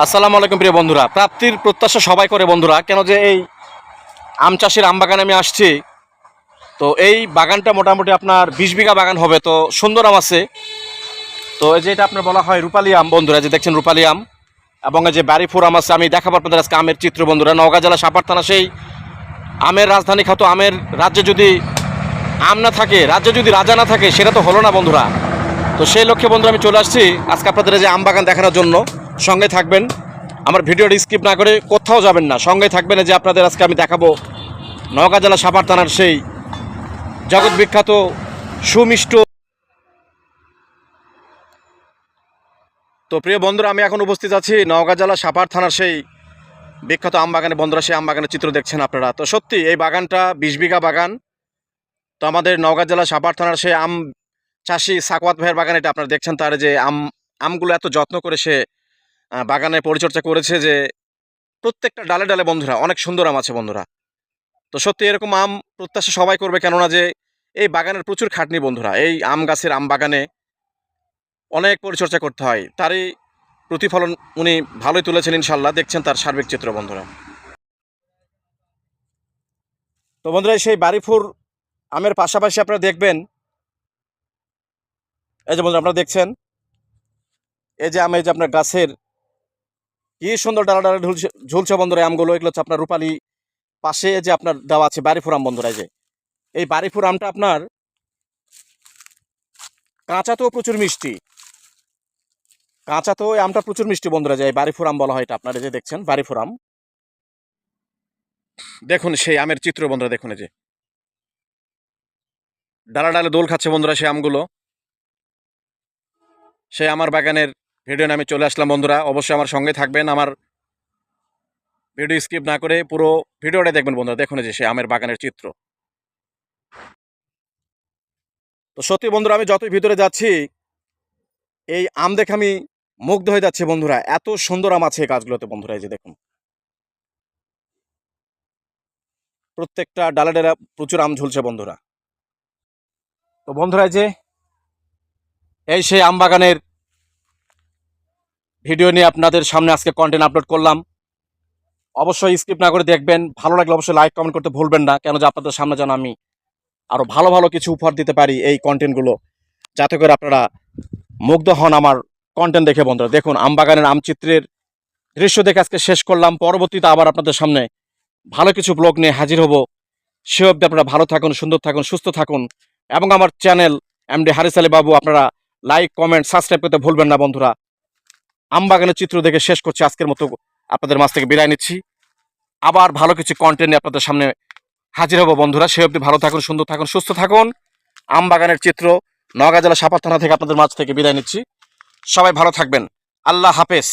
আসসালামু আলাইকুম প্রিয় বন্ধুরা। প্রাপ্তির প্রত্যাশা সবাই করে বন্ধুরা, কেন যে এই আম চাষের আম বাগানে আমি আসছি। তো এই বাগানটা মোটামুটি আপনার 20 বিঘা বাগান হবে। তো সুন্দর আম আছে। তো এই যে এটা আপনার বলা হয় রূপালী আম বন্ধুরা, যে দেখছেন রূপালী আম, এবং এই যে বাড়িফোর আম আছে। আমি দেখাবো আপনাদের আজকে আমের চিত্র বন্ধুরা। নওগাঁ জেলা সাপার থানা, সেই আমের রাজধানী খ্যাত আমের রাজ্যে যদি আম না থাকে, রাজ্যে যদি রাজা না থাকে, সেটা তো হলো না বন্ধুরা। তো সেই লক্ষ্যে বন্ধুরা আমি চলে আসছি আজকে আপনাদের এই যে আম বাগান দেখানোর জন্য। সঙ্গে থাকবেন, আমার ভিডিওটি স্কিপ না করে কোথাও যাবেন না, সঙ্গে থাকবেন। যে আপনাদের আজকে আমি দেখাবো নওগাঁ জেলা সাপার থানার সেই জগৎ বিখ্যাত সুমিষ্ট। তো প্রিয় বন্ধুরা, আমি এখন উপস্থিত আছি নওগাঁ জেলা সাপার থানার সেই বিখ্যাত আম বাগানে বন্ধুরা। সেই আম বাগানের চিত্র দেখছেন আপনারা। তো সত্যি এই বাগানটা 20 বিঘা বাগান। তো আমাদের নওগাঁ জেলা সাপার থানার সেই আম চাষি সাকওয়াত ভাইয়ের বাগান এটা আপনারা দেখছেন। তার যে আমগুলো এত যত্ন করে সে বাগানে পরিচর্যা করেছে, যে প্রত্যেকটা ডালে ডালে বন্ধুরা অনেক সুন্দর আম আছে বন্ধুরা। তো সত্যি এরকম আম প্রত্যাশা সবাই করবে, কেননা যে এই বাগানের প্রচুর খাটনি বন্ধুরা। এই আম গাছের আম বাগানে অনেক পরিচর্যা করতে হয়, তারই প্রতিফলন উনি ভালোই তুলেছেন ইনশাল্লাহ। দেখছেন তার সার্বিক চিত্র বন্ধুরা। তো বন্ধুরা, সেই বাড়িফুর আমের পাশাপাশি আপনারা দেখবেন, এই যে বন্ধুরা আপনারা দেখছেন এই যে আম, এই যে আপনার গাছের কি সুন্দর ডালা ডালা ঝুলছে বন্ধুরা আমগুলো। এগুলো হচ্ছে আপনার রূপালী। পাশে যে আপনার দেওয়া আছে বাড়িফুর আম বন্ধুরা। যে এই বাড়িফুর আমটা আপনার কাঁচাতেও প্রচুর মিষ্টি, কাঁচাতেও এই আমটা প্রচুর মিষ্টি বন্ধুরা। যে বাড়িফুর আম বলা হয় এটা আপনারা যে দেখছেন বাড়িফুর আম। দেখুন সেই আমের চিত্র বন্ধুরা, দেখুন এই যে ডালা ডালে দোল খাচ্ছে বন্ধুরা সেই আমগুলো। সেই আমার বাগানের ভিডিও নামে চলে আসলাম বন্ধুরা। অবশ্যই আমার সঙ্গে থাকবেন, আমার ভিডিও স্কিপ না করে পুরো ভিডিওটা দেখবেন বন্ধুরা। দেখুন যে সেই আমের বাগানের চিত্র। তো সত্যি বন্ধুরা, আমি যতই ভিতরে যাচ্ছি এই আম দেখে আমি মুগ্ধ হয়ে যাচ্ছে বন্ধুরা। এত সুন্দর আম আছে এই গাছগুলোতে বন্ধুরা। এই যে দেখুন প্রত্যেকটা ডালা ডালা প্রচুর আম ঝুলছে বন্ধুরা। তো বন্ধুরা, এই যে এই সেই আম বাগানের ভিডিও নিয়ে আপনাদের সামনে আজকে কন্টেন্ট আপলোড করলাম। অবশ্যই স্কিপ না করে দেখবেন। ভালো লাগলে অবশ্যই লাইক কমেন্ট করতে ভুলবেন না, কেন যে আপনাদের সামনে যেন আমি আরো ভালো ভালো কিছু উপহার দিতে পারি এই কন্টেন্টগুলো, যাতে করে আপনারা মুগ্ধ হন আমার কন্টেন্ট দেখে বন্ধুরা। দেখুন আম বাগানের আম চিত্রের দৃশ্য দেখে আজকে শেষ করলাম। পরবর্তীতে আবার আপনাদের সামনে ভালো কিছু ব্লগ নিয়ে হাজির হব। সে অবধি আপনারা ভালো থাকুন, সুন্দর থাকুন, সুস্থ থাকুন, এবং আমার চ্যানেল এমডি হারিস আলী বাবু আপনারা লাইক কমেন্ট সাবস্ক্রাইব করতে ভুলবেন না বন্ধুরা। আম বাগানের চিত্র দেখে শেষ করছি, আজকের মতো আপনাদের মাঝ থেকে বিদায় নিচ্ছি। আবার ভালো কিছু কন্টেন্ট নিয়ে আপনাদের সামনে হাজির হব বন্ধুরা। সে অবধি ভালো থাকুন, সুন্দর থাকুন, সুস্থ থাকুন। আম বাগানের চিত্র নওগাঁ জেলা সাপার থানা থেকে আপনাদের মাঝ থেকে বিদায় নিচ্ছি। সবাই ভালো থাকবেন। আল্লাহ হাফেজ।